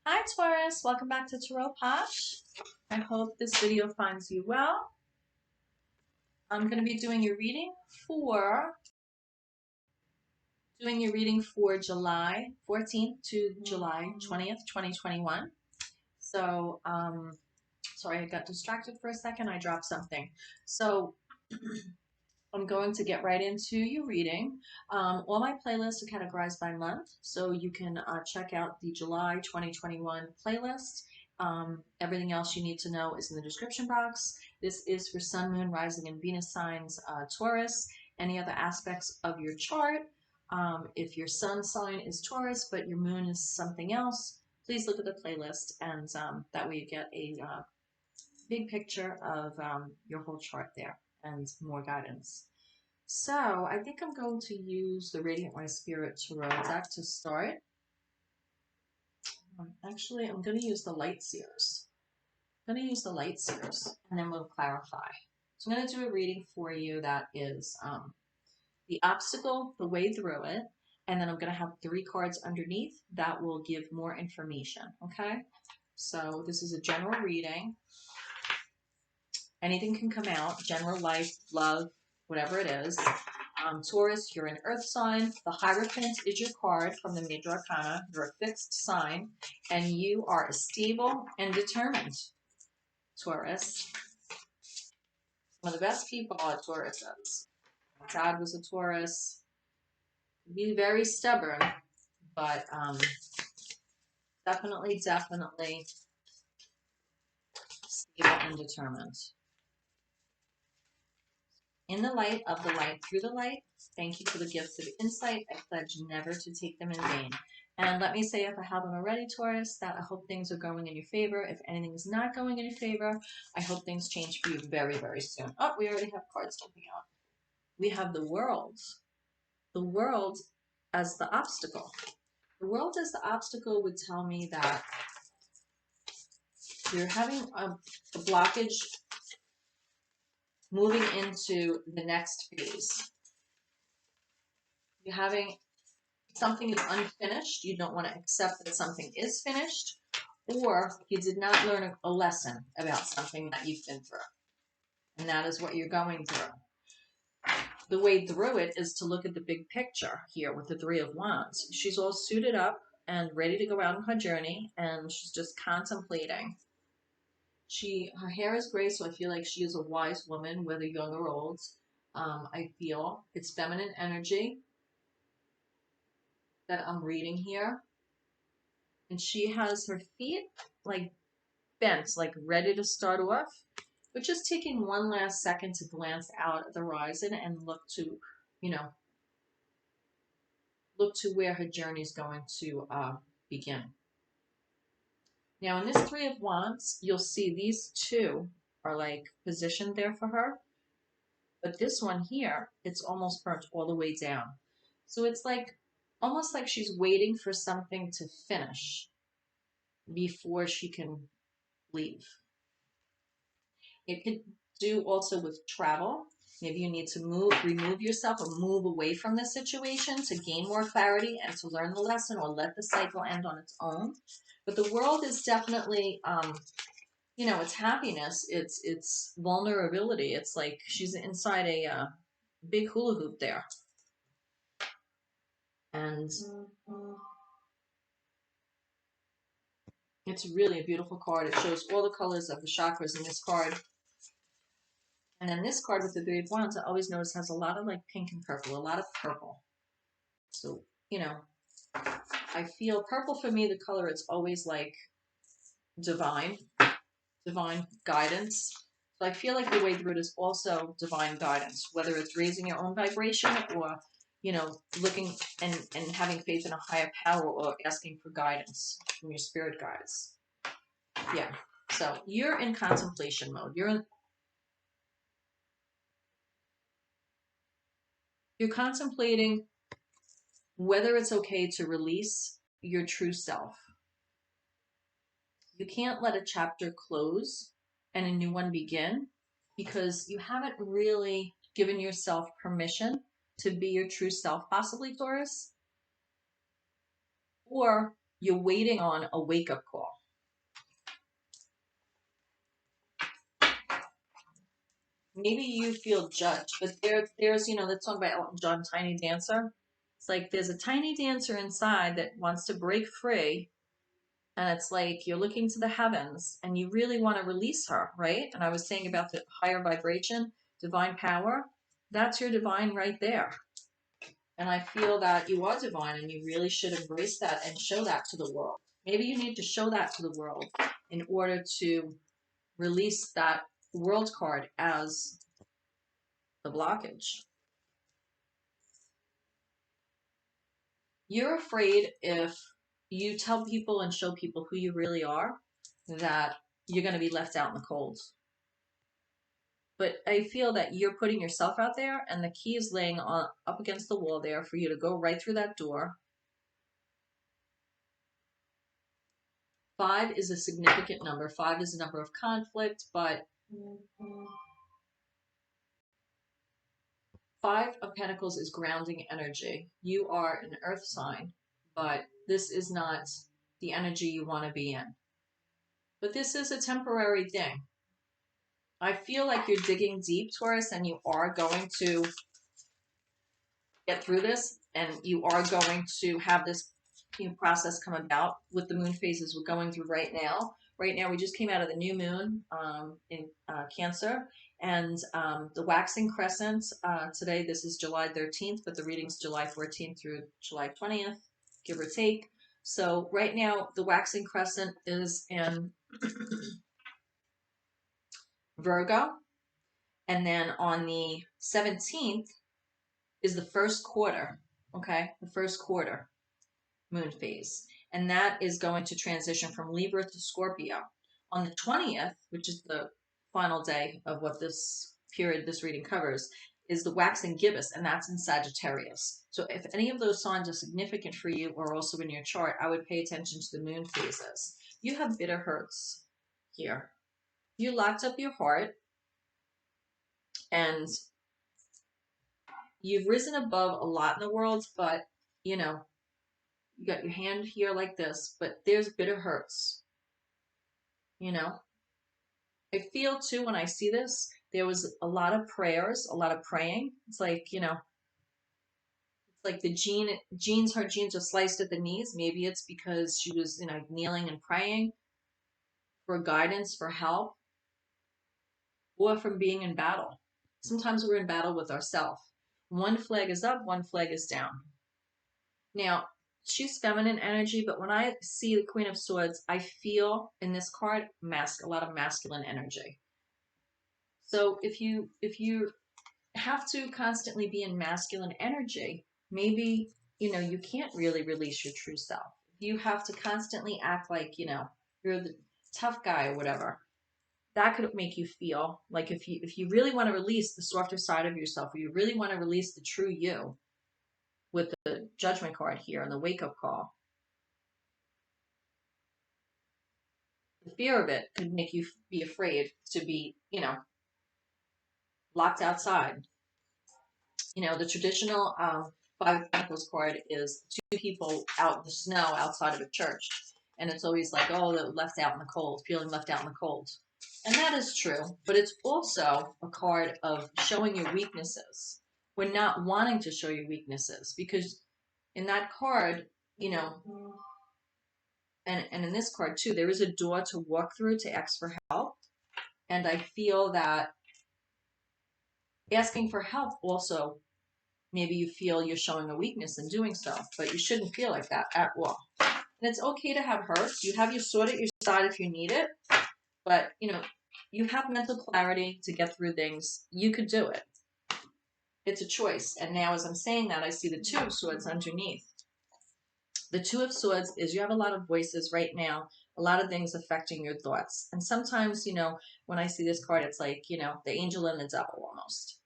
Hi Taurus, welcome back to TAROTPOSH. I hope this video finds you well. I'm going to be doing your reading for July 14th to July 20th, 2021. So, sorry, I got distracted for a second. I dropped something. So, I'm going to get right into your reading. All my playlists are categorized by month, so you can check out the July 2021 playlist. Everything else you need to know is in the description box. This is for Sun, Moon, Rising, and Venus signs, Taurus. Any other aspects of your chart, if your Sun sign is Taurus, but your Moon is something else, please look at the playlist, and that way you get a big picture of your whole chart there and more guidance. So I think I'm going to use the Radiant Light Spirit Tarot deck to start. Actually, I'm going to use the Light Seers. I'm going to use the Light Seers, and then we'll clarify. So I'm going to do a reading for you that is the obstacle, the way through it, and then I'm going to have 3 cards underneath that will give more information, okay? So this is a general reading. Anything can come out, general life, love, whatever it is. Taurus, you're an earth sign. The Hierophant is your card from the Major Arcana. You're a fixed sign, and you are stable and determined, Taurus. One of the best people are Tauruses. My dad was a Taurus. He's very stubborn, but definitely stable and determined. In the light of the light, through the light, thank you for the gifts of insight. I pledge never to take them in vain. And let me say, if I haven't already, Taurus, that I hope things are going in your favor. If anything is not going in your favor, I hope things change for you very, very soon. Oh, we already have cards jumping out. We have the world. The world as the obstacle. The world as the obstacle would tell me that you're having a blockage moving into the next phase. You're having something is unfinished. You don't want to accept that something is finished, or you did not learn a lesson about something that you've been through. And that is what you're going through. The way through it is to look at the big picture here with the 3 of Wands. She's all suited up and ready to go out on her journey, and she's just contemplating. Her hair is gray, so I feel like she is a wise woman, whether young or old. I feel it's feminine energy that I'm reading here. And she has her feet like bent, like ready to start off, but just taking one last second to glance out at the horizon and look to, look to where her journey is going to begin. Now, in this 3 of Wands, you'll see these 2 are like positioned there for her. But this one here, it's almost burnt all the way down. So it's like, almost like she's waiting for something to finish before she can leave. It could do also with travel. Maybe you need to remove yourself or move away from the situation to gain more clarity and to learn the lesson, or let the cycle end on its own. But the world is definitely, it's happiness. It's vulnerability. It's like she's inside a big hula hoop there. And it's really a beautiful card. It shows all the colors of the chakras in this card. And then this card with the 3 of Wands, I always notice has a lot of like pink and purple, a lot of purple. So, I feel purple for me, the color, it's always like divine guidance. So I feel like the way through it is also divine guidance, whether it's raising your own vibration or, looking and having faith in a higher power, or asking for guidance from your spirit guides. Yeah. So you're in contemplation mode. You're contemplating whether it's okay to release your true self. You can't let a chapter close and a new one begin, because you haven't really given yourself permission to be your true self, possibly, Taurus. Or you're waiting on a wake-up call. Maybe you feel judged, but there's, you know, that song by Elton John, Tiny Dancer. It's like there's a tiny dancer inside that wants to break free, and it's like you're looking to the heavens and you really want to release her, right? And I was saying about the higher vibration, divine power, that's your divine right there. And I feel that you are divine and you really should embrace that and show that to the world. Maybe you need to show that to the world in order to release that world card as the blockage. You're afraid if you tell people and show people who you really are, that you're going to be left out in the cold. But I feel that you're putting yourself out there, and the key is laying on up against the wall there for you to go right through that door. 5 is a significant number. 5 is a number of conflict, but 5 of Pentacles is grounding energy. You are an earth sign, but this is not the energy you want to be in. But this is a temporary thing. I feel like you're digging deep, Taurus, and you are going to get through this, and you are going to have this process come about with the moon phases we're going through right now. Right now, we just came out of the new moon in Cancer, and the waxing crescent. Today, this is July 13th, but the reading's July 14th through July 20th, give or take. So right now, the waxing crescent is in Virgo, and then on the 17th is the first quarter, okay? The first quarter moon phase. And that is going to transition from Libra to Scorpio. On the 20th, which is the final day of what this period, this reading covers, is the waxing gibbous, and that's in Sagittarius. So if any of those signs are significant for you or also in your chart, I would pay attention to the moon phases. You have bitter hurts here. You locked up your heart, and you've risen above a lot in the world, but, you know, you got your hand here like this, but there's bitter hurts, you know. I feel too when I see this, there was a lot of prayers, a lot of praying. It's like, you know, it's like the her jeans are sliced at the knees. Maybe it's because she was, you know, kneeling and praying for guidance, for help, or from being in battle. Sometimes we're in battle with ourselves. One flag is up, one flag is down. Now, she's feminine energy, but when I see the Queen of Swords, I feel in this card a lot of masculine energy. So if you have to constantly be in masculine energy, maybe, you know, you can't really release your true self. You have to constantly act like, you know, you're the tough guy or whatever. That could make you feel like if you really want to release the softer side of yourself, or you really want to release the true you, with the Judgment card here and the wake-up call, the fear of it could make you be afraid to be, you know, locked outside. You know, the traditional 5 of Pentacles card is 2 people out in the snow outside of a church. And it's always like, oh, they're left out in the cold, feeling left out in the cold. And that is true, but it's also a card of showing your weaknesses. We're not wanting to show your weaknesses, because in that card, you know, and in this card too, there is a door to walk through to ask for help. And I feel that asking for help also, maybe you feel you're showing a weakness in doing so, but you shouldn't feel like that at all. And it's okay to have hurts. You have your sword at your side if you need it, but, you know, you have mental clarity to get through things. You could do it. It's a choice. And now as I'm saying that, I see the 2 of Swords underneath. The 2 of Swords is you have a lot of voices right now, a lot of things affecting your thoughts. And sometimes, you know, when I see this card, it's like, you know, the angel and the devil almost.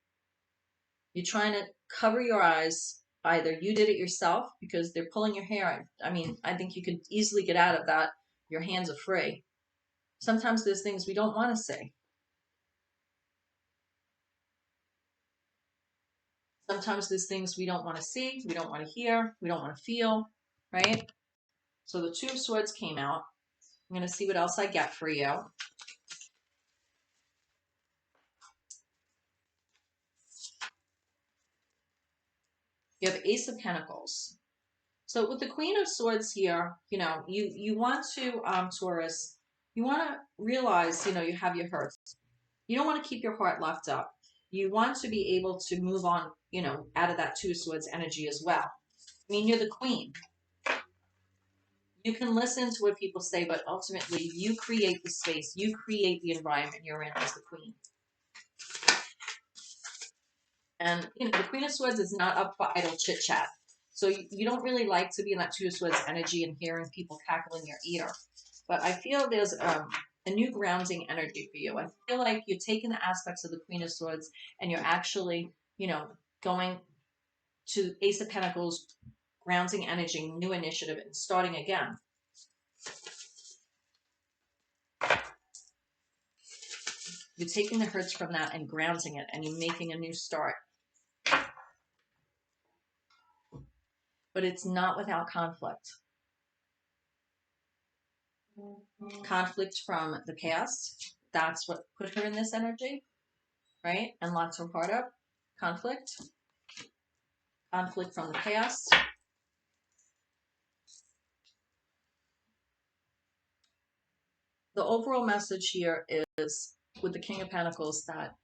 You're trying to cover your eyes. Either you did it yourself because they're pulling your hair. I mean, I think you could easily get out of that. Your hands are free. Sometimes there's things we don't want to say. Sometimes there's things we don't want to see, we don't want to hear, we don't want to feel, right? So the Two of Swords came out. I'm going to see what else I get for you. You have Ace of Pentacles. So with the Queen of Swords here, you know, you want to, Taurus, you want to realize, you know, you have your hurts. You don't want to keep your heart locked up. You want to be able to move on, you know, out of that Two of Swords energy as well. I mean, you're the queen. You can listen to what people say, but ultimately you create the space. You create the environment you're in as the queen. And, you know, the Queen of Swords is not up for idle chit-chat. So you don't really like to be in that Two of Swords energy and hearing people cackle in your ear. But I feel there's a new grounding energy for you. I feel like you're taking the aspects of the Queen of Swords and you're actually, you know, going to Ace of Pentacles, grounding energy, new initiative, and starting again. You're taking the hurts from that and grounding it, and you're making a new start. But it's not without conflict. Conflict from the past. That's what put her in this energy, right? And locked her heart up. Conflict. Conflict from the past. The overall message here is, with the King of Pentacles, that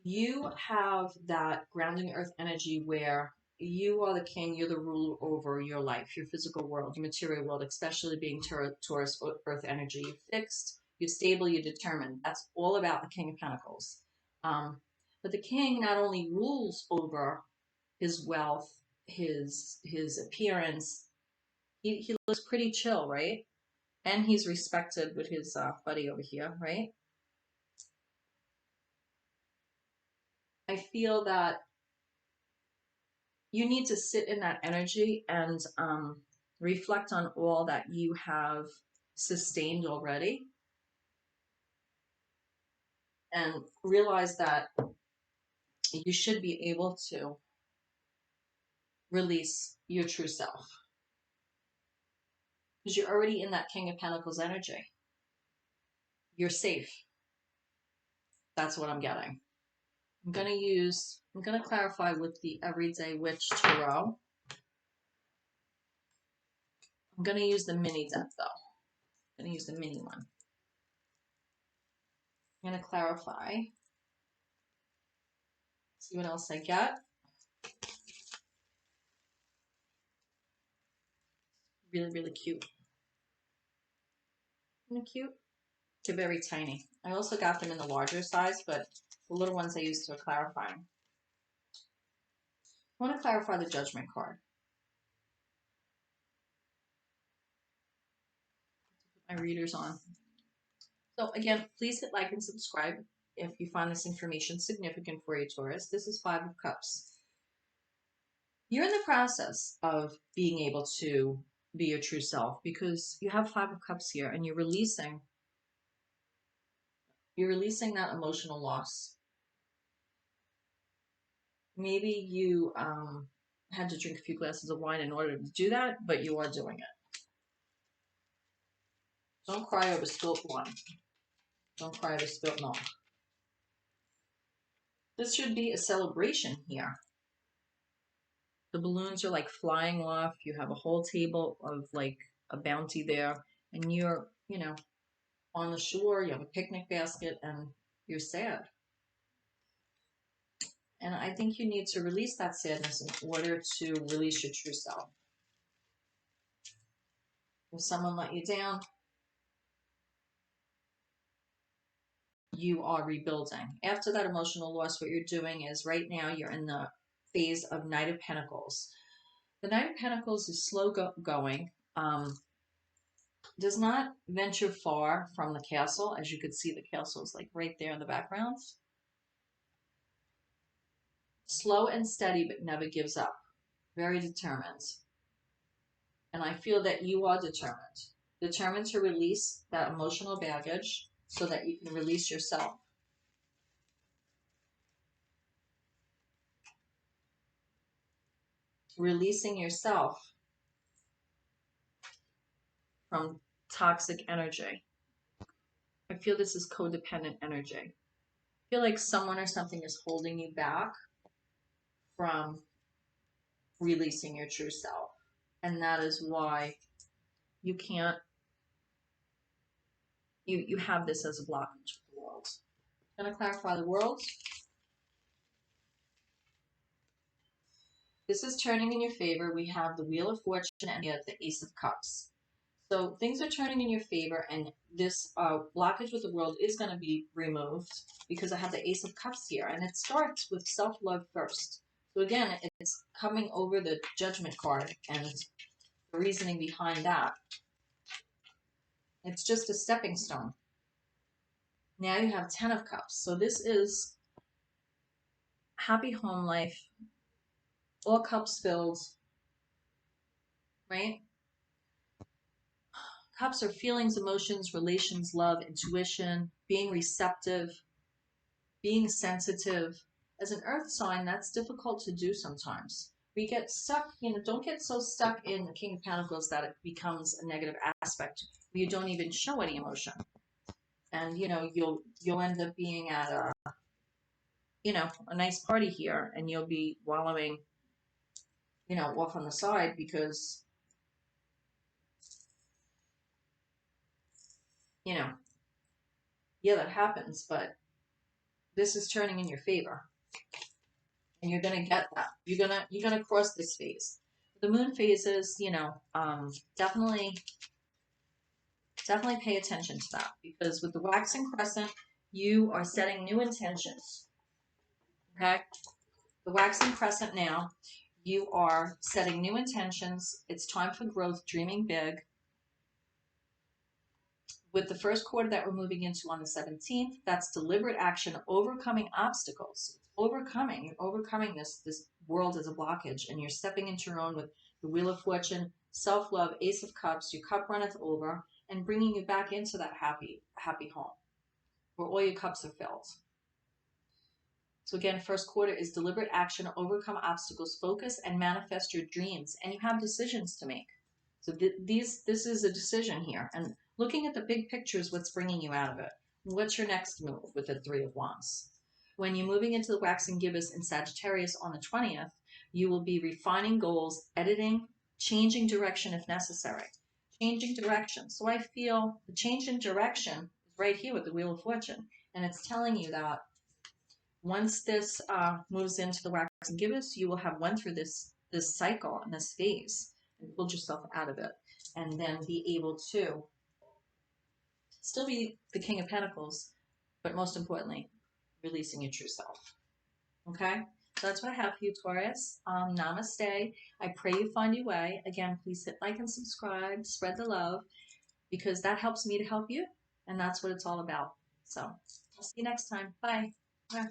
you have that grounding earth energy where you are the king, you're the ruler over your life, your physical world, your material world, especially being Taurus earth energy. You're fixed, you're stable, you're determined. That's all about the King of Pentacles. But the king not only rules over his wealth, his appearance, he looks pretty chill, right? And he's respected with his buddy over here, right? I feel that you need to sit in that energy and reflect on all that you have sustained already and realize that you should be able to release your true self because you're already in that King of Pentacles energy. You're safe. That's what I'm getting. I'm going to clarify with the Everyday Witch Tarot. I'm going to use the mini deck though. I'm going to use the mini one. I'm going to clarify. See what else I get. Really, really cute. Isn't it cute? They're very tiny. I also got them in the larger size, but the little ones I used for clarifying. I want to clarify the Judgment card. Put my readers on. So again, please hit like and subscribe if you find this information significant for you, Taurus. This is Five of Cups. You're in the process of being able to be your true self because you have Five of Cups here and you're releasing that emotional loss. Maybe you had to drink a few glasses of wine in order to do that, but you are doing it. Don't cry over spilt wine. Don't cry over spilt milk. This should be a celebration here. The balloons are like flying off. You have a whole table of like a bounty there. And you're, you know, on the shore. You have a picnic basket and you're sad. And I think you need to release that sadness in order to release your true self. If someone let you down, you are rebuilding. After that emotional loss, what you're doing is right now you're in the phase of Knight of Pentacles. The Knight of Pentacles is slow going, does not venture far from the castle. As you can see, the castle is like right there in the background. Slow and steady, but never gives up. Very determined. And I feel that you are determined. Determined to release that emotional baggage so that you can release yourself. Releasing yourself from toxic energy. I feel this is codependent energy. I feel like someone or something is holding you back from releasing your true self. And that is why you can't, you have this as a blockage with the world. I'm going to clarify the world. This is turning in your favor. We have the Wheel of Fortune and we have the Ace of Cups. So things are turning in your favor, and this blockage with the world is going to be removed because I have the Ace of Cups here, and it starts with self-love first. So again, it's coming over the Judgment card and the reasoning behind that. It's just a stepping stone. Now you have 10 of Cups. So this is happy home life, all cups filled, right? Cups are feelings, emotions, relations, love, intuition, being receptive, being sensitive. As an earth sign, that's difficult to do sometimes. We get stuck, don't get so stuck in the King of Pentacles that it becomes a negative aspect where you don't even show any emotion. And, you'll end up being at a nice party here, and you'll be wallowing, off on the side because, yeah, that happens, but this is turning in your favor. And you're going to get that. You're going to cross this phase. The moon phases, definitely pay attention to that, because with the waxing crescent, you are setting new intentions. Okay? The waxing crescent now, you are setting new intentions. It's time for growth, dreaming big. With the first quarter that we're moving into on the 17th, that's deliberate action, overcoming obstacles. You're overcoming this world as a blockage, and you're stepping into your own with the Wheel of Fortune, self-love, Ace of Cups, your cup runneth over, and bringing you back into that happy home where all your cups are filled. So again, first quarter is deliberate action, overcome obstacles, focus, and manifest your dreams. And you have decisions to make. So this is a decision here. And looking at the big picture is what's bringing you out of it. What's your next move with the Three of Wands? When you're moving into the waxing gibbous in Sagittarius on the 20th, you will be refining goals, editing, changing direction if necessary. Changing direction. So I feel the change in direction is right here with the Wheel of Fortune. And it's telling you that once this moves into the waxing gibbous, you will have went through this cycle and this phase and pulled yourself out of it, and then be able to still be the King of Pentacles, but most importantly, releasing your true self. Okay? So that's what I have for you, Taurus. Namaste. I pray you find your way. Again, please hit like and subscribe. Spread the love, because that helps me to help you, and that's what it's all about. So I'll see you next time. Bye. Bye.